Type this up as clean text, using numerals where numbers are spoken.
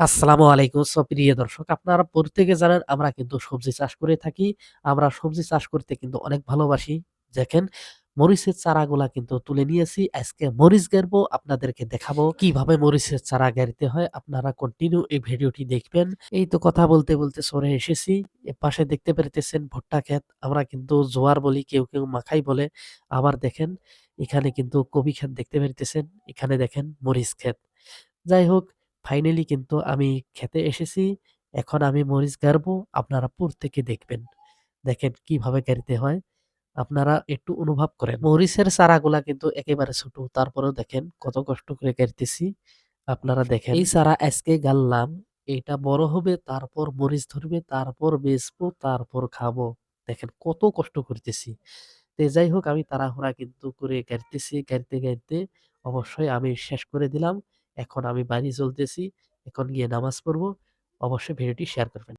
আসসালামু আলাইকুম। প্রিয় দর্শক, আপনারা প্রত্যেকে জানেন আমরা কিন্তু সবজি চাষ করে থাকি। আমরা সবজি চাষ করতে কিন্তু অনেক ভালোবাসি। দেখেন, মরিচের চারাগুলা কিন্তু তুলে নিয়েছি। আজকে মরিচ গাড়বো, আপনাদেরকে দেখাবো কিভাবে মরিচের চারা গাড়তে হয়। আপনারা কন্টিনিউ এই ভিডিওটি দেখবেন। এই তো কথা বলতে বলতে চলে এসেছি। এপাশে দেখতে পারতেছেন ভুট্টা ক্ষেত। আমরা কিন্তু জোয়ার বলি, কেউ মাখাই বলে। আবার দেখেন, এখানে কিন্তু কপি ক্ষেত দেখতে পারতেছেন। এখানে দেখেন মরিচ ক্ষেত। যাই হোক, ফাইনালি কিন্তু আমি খেতে এসেছি। এখন আমি মরিচ গাড়বো। আপনারা প্রত্যেকে দেখবেন। দেখেন কিভাবে গাড়িতে হয়। আপনারা একটু অনুভব করেন। মরিচের চারাগুলা কিন্তু একেবারে ছোট। তারপরেও দেখেন কত কষ্ট করে গাড়তেছি। আপনারা দেখেন। এই চারা আজকে গাড়লাম। এটা বড় হবে, তারপর মরিচ ধরবে, তারপর বেচবো, তারপর খাবো। দেখেন কত কষ্ট করতেছি। তো যাই হোক, আমি তাড়াহুড়া কিন্তু করে গাড়তেছি। গাড়তে অবশ্যই আমি শেষ করে দিলাম। এখন আমি বাড়ি চলতেছি। এখন গিয়ে নামাজ পড়বো। অবশ্যই ভিডিওটি শেয়ার করবেন।